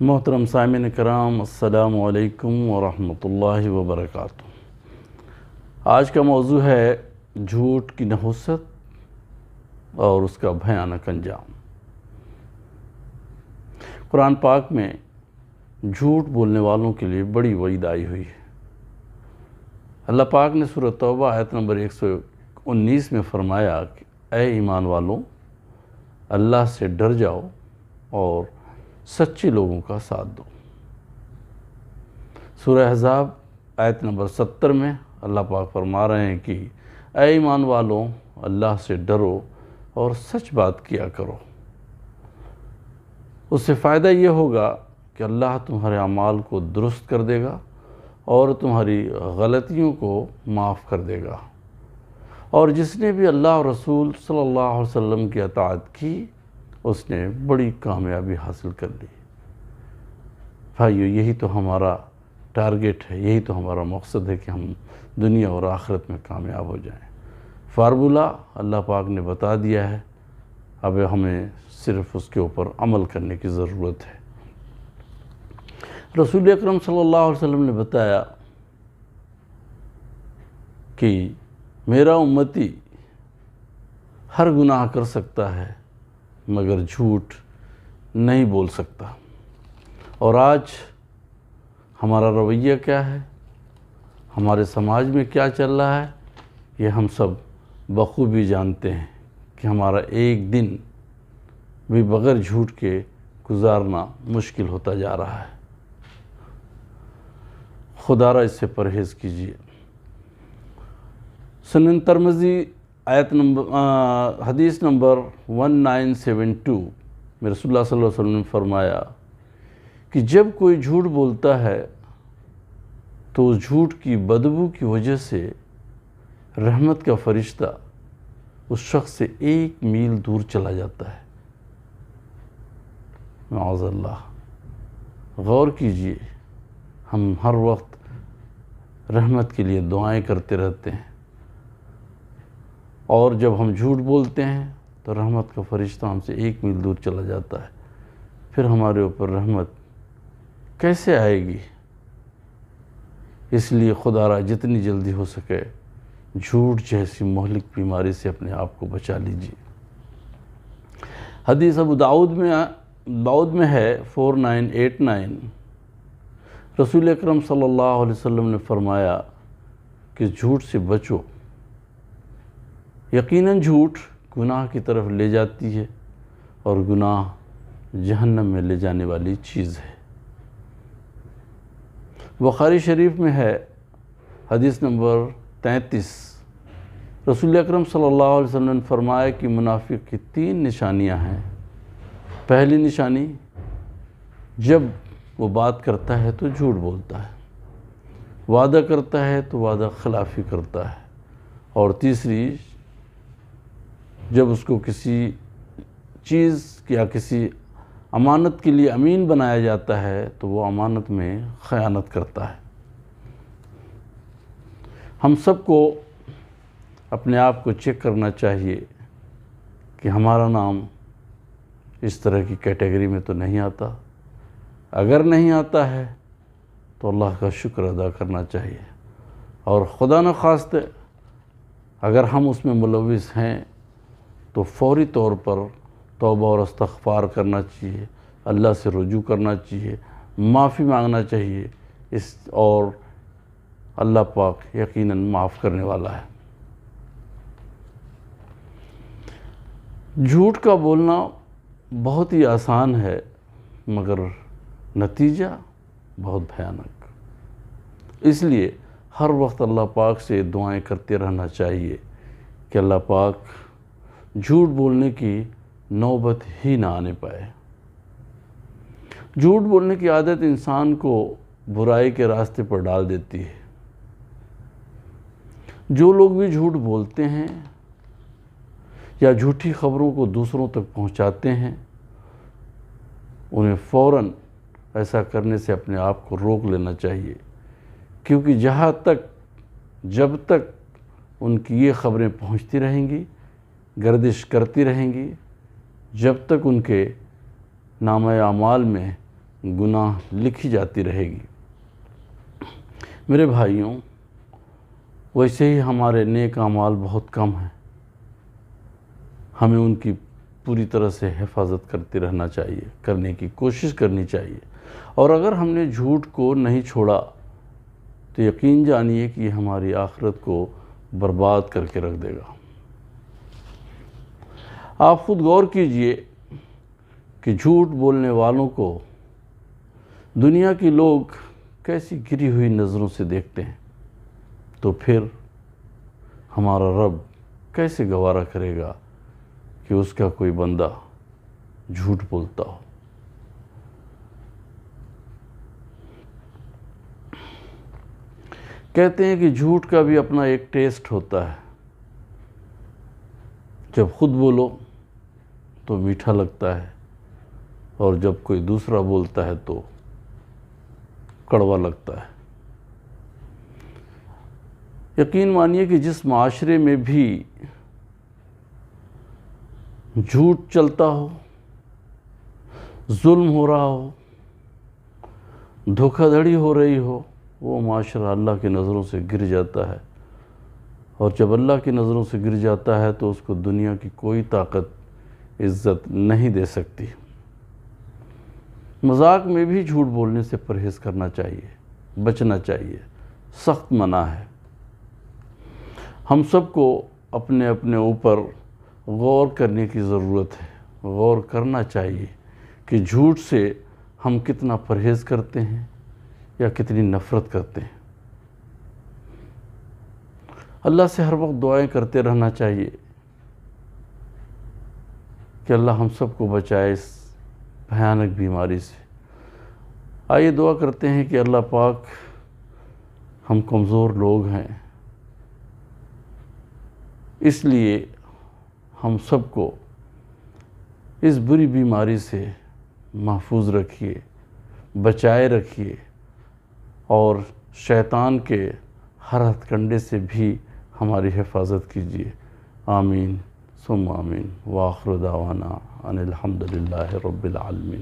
محترم سامعین کرام، السلام علیکم ورحمۃ اللہ وبرکاتہ۔ آج کا موضوع ہے جھوٹ کی نحوست اور اس کا بھیانک انجام۔ قرآن پاک میں جھوٹ بولنے والوں کے لیے بڑی وعید آئی ہوئی ہے۔ اللہ پاک نے سورۃ توبہ آیت نمبر 119 میں فرمایا کہ اے ایمان والوں، اللہ سے ڈر جاؤ اور سچے لوگوں کا ساتھ دو۔ سورہ احزاب آیت نمبر 70 میں اللہ پاک فرما رہے ہیں کہ اے ایمان والوں، اللہ سے ڈرو اور سچ بات کیا کرو۔ اس سے فائدہ یہ ہوگا کہ اللہ تمہارے اعمال کو درست کر دے گا اور تمہاری غلطیوں کو معاف کر دے گا، اور جس نے بھی اللہ اور رسول صلی اللہ علیہ وسلم کی اطاعت کی اس نے بڑی کامیابی حاصل کر لی۔ بھائیو، یہی تو ہمارا ٹارگٹ ہے، یہی تو ہمارا مقصد ہے کہ ہم دنیا اور آخرت میں کامیاب ہو جائیں۔ فارمولہ اللہ پاک نے بتا دیا ہے، اب ہمیں صرف اس کے اوپر عمل کرنے کی ضرورت ہے۔ رسول اکرم صلی اللہ علیہ وسلم نے بتایا کہ میرا امتی ہر گناہ کر سکتا ہے مگر جھوٹ نہیں بول سکتا۔ اور آج ہمارا رویہ کیا ہے، ہمارے سماج میں کیا چل رہا ہے، یہ ہم سب بخوبی جانتے ہیں کہ ہمارا ایک دن بھی بغیر جھوٹ کے گزارنا مشکل ہوتا جا رہا ہے۔ خدا را اس سے پرہیز کیجیے۔ سنن ترمذی حدیث نمبر 1972 میں رسول اللہ صلی اللہ علیہ وسلم نے فرمایا کہ جب کوئی جھوٹ بولتا ہے تو اس جھوٹ کی بدبو کی وجہ سے رحمت کا فرشتہ اس شخص سے 1 میل دور چلا جاتا ہے۔ معاذ اللہ، غور کیجئے، ہم ہر وقت رحمت کے لیے دعائیں کرتے رہتے ہیں، اور جب ہم جھوٹ بولتے ہیں تو رحمت کا فرشتہ ہم سے 1 میل دور چلا جاتا ہے۔ پھر ہمارے اوپر رحمت کیسے آئے گی؟ اس لیے خدا را جتنی جلدی ہو سکے جھوٹ جیسی مہلک بیماری سے اپنے آپ کو بچا لیجیے۔ حدیث ابو داؤد میں ہے 4989، رسول اکرم صلی اللہ علیہ وسلم نے فرمایا کہ جھوٹ سے بچو، یقیناً جھوٹ گناہ کی طرف لے جاتی ہے اور گناہ جہنم میں لے جانے والی چیز ہے۔ بخاری شریف میں ہے حدیث نمبر 33، رسول اکرم صلی اللہ علیہ وسلم نے فرمایا کہ منافق کی 3 نشانیاں ہیں۔ پہلی نشانی، جب وہ بات کرتا ہے تو جھوٹ بولتا ہے، وعدہ کرتا ہے تو وعدہ خلافی کرتا ہے، اور تیسری، جب اس کو کسی چیز یا کسی امانت کے لیے امین بنایا جاتا ہے تو وہ امانت میں خیانت کرتا ہے۔ ہم سب کو اپنے آپ کو چیک کرنا چاہیے کہ ہمارا نام اس طرح کی کیٹیگری میں تو نہیں آتا۔ اگر نہیں آتا ہے تو اللہ کا شکر ادا کرنا چاہیے، اور خدا نخواستہ اگر ہم اس میں ملوث ہیں تو فوری طور پر توبہ اور استغفار کرنا چاہیے، اللہ سے رجوع کرنا چاہیے، معافی مانگنا چاہیے، اور اللہ پاک یقیناً معاف کرنے والا ہے۔ جھوٹ کا بولنا بہت ہی آسان ہے مگر نتیجہ بہت بھیانک۔ اس لیے ہر وقت اللہ پاک سے دعائیں کرتے رہنا چاہیے کہ اللہ پاک جھوٹ بولنے کی نوبت ہی نہ آنے پائے۔ جھوٹ بولنے کی عادت انسان کو برائی کے راستے پر ڈال دیتی ہے۔ جو لوگ بھی جھوٹ بولتے ہیں یا جھوٹی خبروں کو دوسروں تک پہنچاتے ہیں، انہیں فوراً ایسا کرنے سے اپنے آپ کو روک لینا چاہیے، کیونکہ جب تک ان کی یہ خبریں پہنچتی رہیں گی، گردش کرتی رہیں گی، جب تک ان کے نامہ اعمال میں گناہ لکھی جاتی رہے گی۔ میرے بھائیوں، ویسے ہی ہمارے نیک اعمال بہت کم ہیں، ہمیں ان کی پوری طرح سے حفاظت کرنے کی کوشش کرنی چاہیے، اور اگر ہم نے جھوٹ کو نہیں چھوڑا تو یقین جانیے کہ یہ ہماری آخرت کو برباد کر کے رکھ دے گا۔ آپ خود غور کیجئے کہ جھوٹ بولنے والوں کو دنیا کے لوگ کیسی گری ہوئی نظروں سے دیکھتے ہیں، تو پھر ہمارا رب کیسے گوارا کرے گا کہ اس کا کوئی بندہ جھوٹ بولتا ہو۔ کہتے ہیں کہ جھوٹ کا بھی اپنا ایک ٹیسٹ ہوتا ہے، جب خود بولو تو میٹھا لگتا ہے، اور جب کوئی دوسرا بولتا ہے تو کڑوا لگتا ہے۔ یقین مانیے کہ جس معاشرے میں بھی جھوٹ چلتا ہو، ظلم ہو رہا ہو، دھوکہ دھڑی ہو رہی ہو، وہ معاشرہ اللہ کی نظروں سے گر جاتا ہے، اور جب اللہ کی نظروں سے گر جاتا ہے تو اس کو دنیا کی کوئی طاقت عزت نہیں دے سکتی۔ مذاق میں بھی جھوٹ بولنے سے پرہیز کرنا چاہیے، بچنا چاہیے، سخت منع ہے۔ ہم سب کو اپنے اپنے اوپر غور کرنے کی ضرورت ہے، غور کرنا چاہیے کہ جھوٹ سے ہم کتنا پرہیز کرتے ہیں یا کتنی نفرت کرتے ہیں۔ اللہ سے ہر وقت دعائیں کرتے رہنا چاہیے کہ اللہ ہم سب کو بچائے اس بھیانک بیماری سے۔ آئیے دعا کرتے ہیں کہ اللہ پاک، ہم کمزور لوگ ہیں، اس لیے ہم سب کو اس بری بیماری سے محفوظ رکھیے، بچائے رکھیے، اور شیطان کے ہر ہتھ کنڈے سے بھی ہماری حفاظت کیجیے۔ آمین ثم آمین، وآخر دعوانا ان الحمد للہ رب العالمین۔